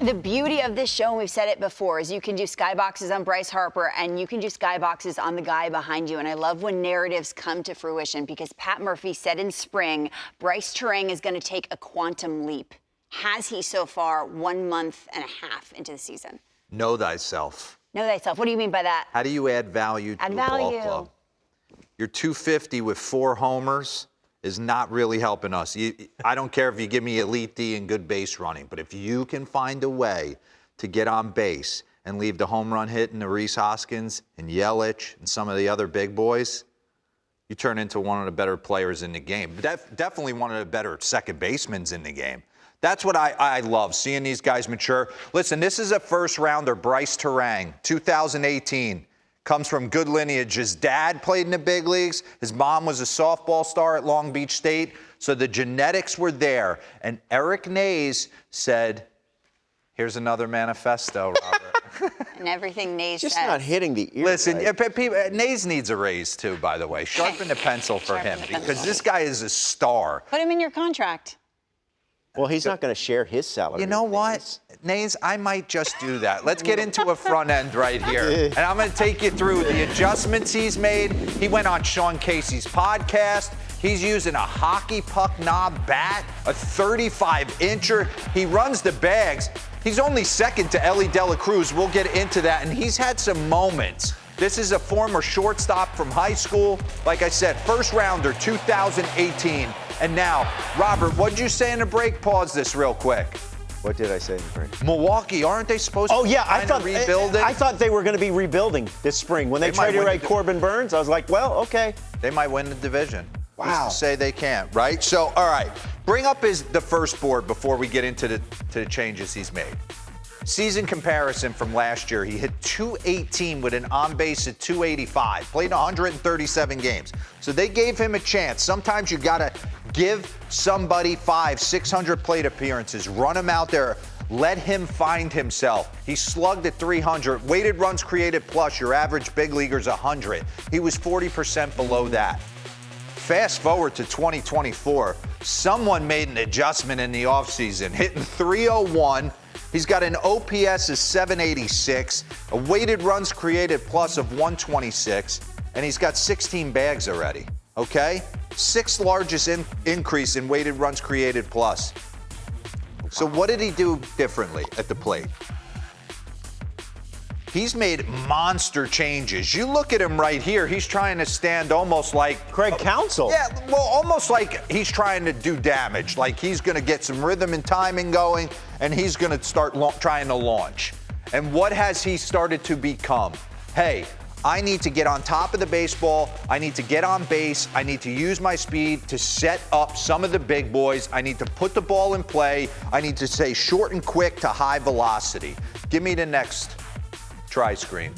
The beauty of this show, and we've said it before, is you can do skyboxes on Bryce Harper and you can do skyboxes on the guy behind you. And I love when narratives come to fruition because Pat Murphy said in spring, Brice Turang is going to take a quantum leap. Has he so far 1 month and a half into the season? Know thyself. Know thyself. What do you mean by that? How do you add value to a ball club? Your 250 with 4 homers is not really helping us. I don't care if you give me elite D and good base running, but if you can find a way to get on base and leave the home run hit in the Rhys Hoskins and Yelich and some of the other big boys, you turn into one of the better players in the game. Definitely one of the better second basemen in the game. That's what I love, seeing these guys mature. Listen, this is a first-rounder, Brice Turang, 2018. Comes from good lineage. His dad played in the big leagues. His mom was a softball star at Long Beach State. So the genetics were there. And Eric Nays said, here's another manifesto, Robert. And everything Nays says. Just not hitting the ear. Listen, right? Nays needs a raise, too, by the way. Sharpen the pencil for him because this guy is a star. Put him in your contract. Well, he's not going to share his salary. You know what, Nays? I might just do that. Let's get into a front end right here. And I'm going to take you through the adjustments he's made. He went on Sean Casey's podcast. He's using a hockey puck knob bat, a 35-incher. He runs the bags. He's only second to Ellie De La Cruz. We'll get into that. And he's had some moments. This is a former shortstop from high school. Like I said, first rounder, 2018. And now, Robert, what'd you say in the break? Pause this real quick. What did I say in the break? Milwaukee, aren't they supposed to be rebuilding? I thought they were going to be rebuilding this spring. When they traded away Corbin Burns, I was like, well, okay. They might win the division. Wow. Who's to say they can't, right? So, all right, bring up the first board before we get into the changes he's made. Season comparison from last year, he hit 218 with an on-base at 285, played 137 games. So they gave him a chance. Sometimes you got to give somebody 500-600 plate appearances, run him out there, let him find himself. He slugged at 300, weighted runs created plus, your average big leaguer's 100. He was 40% below that. Fast forward to 2024, someone made an adjustment in the offseason, hitting 301. He's got an OPS of 786, a weighted runs created plus of 126, and he's got 16 bags already, okay? 6th largest increase in weighted runs created plus. So what did he do differently at the plate? He's made monster changes. You look at him right here, he's trying to stand almost like Craig Counsell. Yeah, well, almost like he's trying to do damage. Like he's going to get some rhythm and timing going, and he's going to start trying to launch. And what has he started to become? Hey, I need to get on top of the baseball. I need to get on base. I need to use my speed to set up some of the big boys. I need to put the ball in play. I need to stay short and quick to high velocity. Give me the next tri-screen.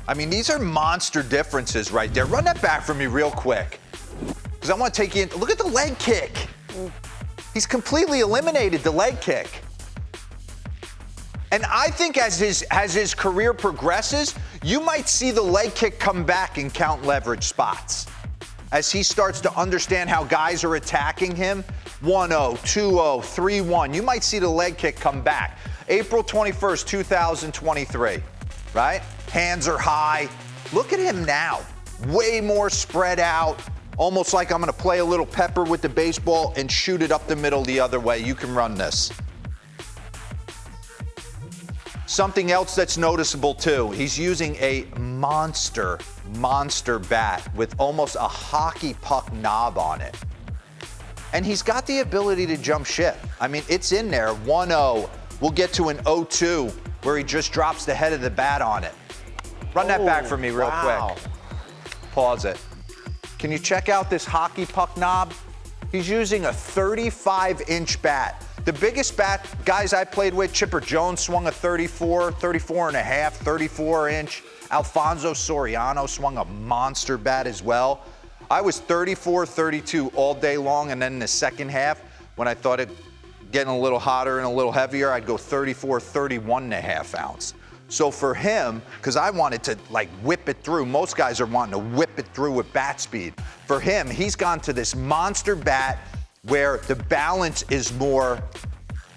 I mean, these are monster differences right there. Run that back for me real quick, because I want to take you in. Look at the leg kick. He's completely eliminated the leg kick. And I think as his career progresses, you might see the leg kick come back in count leverage spots. As he starts to understand how guys are attacking him, 1-0, 2-0, 3-1, you might see the leg kick come back. April 21st, 2023, right? Hands are high. Look at him now. Way more spread out, almost like I'm going to play a little pepper with the baseball and shoot it up the middle the other way. You can run this. Something else that's noticeable, too, he's using a monster bat with almost a hockey puck knob on it. And he's got the ability to jump ship. I mean, it's in there, 1-0. We'll get to an 0-2 where he just drops the head of the bat on it. Run that back for me real quick. Pause it. Can you check out this hockey puck knob? He's using a 35-inch bat. The biggest bat guys I played with, Chipper Jones swung a 34 and a half, 34-inch. Alfonso Soriano swung a monster bat as well. I was 34, 32 all day long, and then in the second half, when I thought it getting a little hotter and a little heavier, I'd go 34, 31 and a half ounce. So for him, because I wanted to like whip it through, most guys are wanting to whip it through with bat speed. For him, he's gone to this monster bat where the balance is more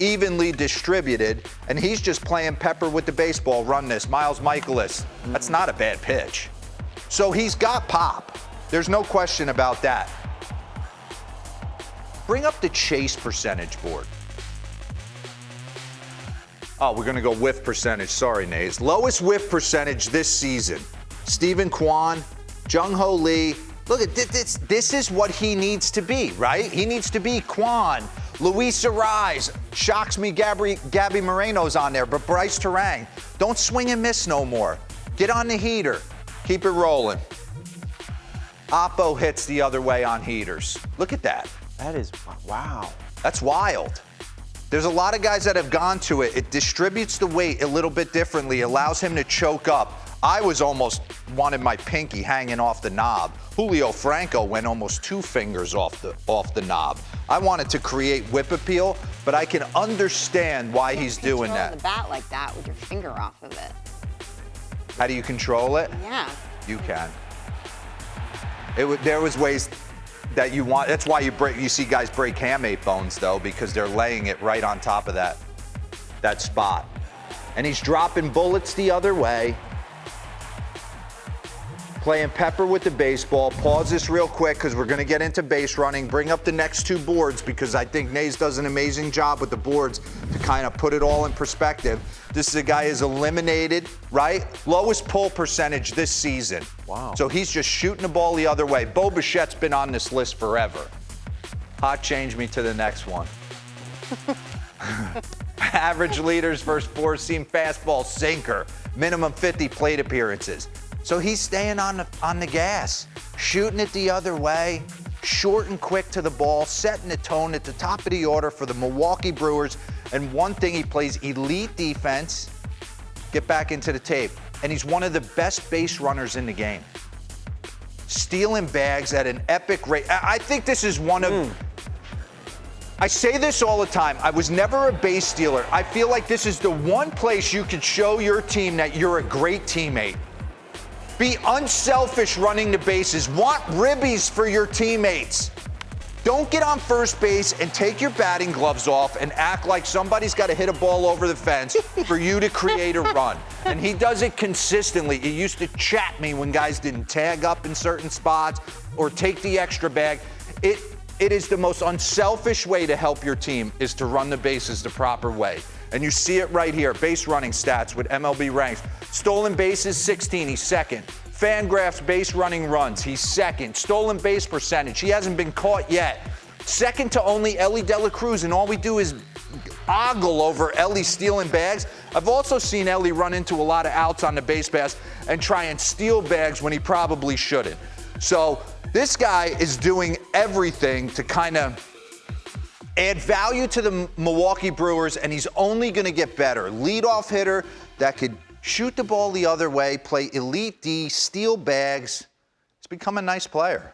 evenly distributed, and he's just playing pepper with the baseball. Run this, Miles Michaelis. That's not a bad pitch. So he's got pop. There's no question about that. Bring up the chase percentage board. Oh, we're going to go whiff percentage. Sorry, Nays. Lowest whiff percentage this season. Steven Kwan, Jung-Ho Lee. Look at this. This is what he needs to be, right? He needs to be Kwan. Luis Arise. Shocks me Gabby Moreno's on there, but Brice Turang. Don't swing and miss no more. Get on the heater. Keep it rolling. Oppo hits the other way on heaters. Look at that. That is, wow. That's wild. There's a lot of guys that have gone to it. It distributes the weight a little bit differently, allows him to choke up. I was almost wanted my pinky hanging off the knob. Julio Franco went almost 2 fingers off the knob. I wanted to create whip appeal, but I can understand why he's doing that. The bat like that with your finger off of it. How do you control it? Yeah. You can. There was ways that you want. That's why you see guys break hamate bones though, because they're laying it right on top of that spot. And he's dropping bullets the other way. Playing pepper with the baseball. Pause this real quick because we're going to get into base running. Bring up the next 2 boards because I think Nays does an amazing job with the boards to kind of put it all in perspective. This is a guy who's eliminated, right? Lowest pull percentage this season. Wow. So he's just shooting the ball the other way. Bo Bichette's been on this list forever. Hot change me to the next one. Average leaders versus 4-seam fastball sinker. Minimum 50 plate appearances. So he's staying on the gas, shooting it the other way, short and quick to the ball, setting the tone at the top of the order for the Milwaukee Brewers. And one thing, he plays elite defense. Get back into the tape. And he's one of the best base runners in the game. Stealing bags at an epic rate. I think this is one of... I say this all the time. I was never a base stealer. I feel like this is the one place you could show your team that you're a great teammate. Be unselfish running the bases. Want ribbies for your teammates. Don't get on first base and take your batting gloves off and act like somebody's got to hit a ball over the fence for you to create a run. And he does it consistently. He used to chat me when guys didn't tag up in certain spots or take the extra bag. It is the most unselfish way to help your team is to run the bases the proper way. And you see it right here, base running stats with MLB ranks. Stolen bases, 16, he's second. Fangraphs base running runs, he's second. Stolen base percentage, he hasn't been caught yet. Second to only Ellie De La Cruz, and all we do is ogle over Ellie stealing bags. I've also seen Ellie run into a lot of outs on the base pass and try and steal bags when he probably shouldn't. So this guy is doing everything to kind of add value to the Milwaukee Brewers, and he's only going to get better. Leadoff hitter that could shoot the ball the other way, play elite D, steal bags. He's become a nice player.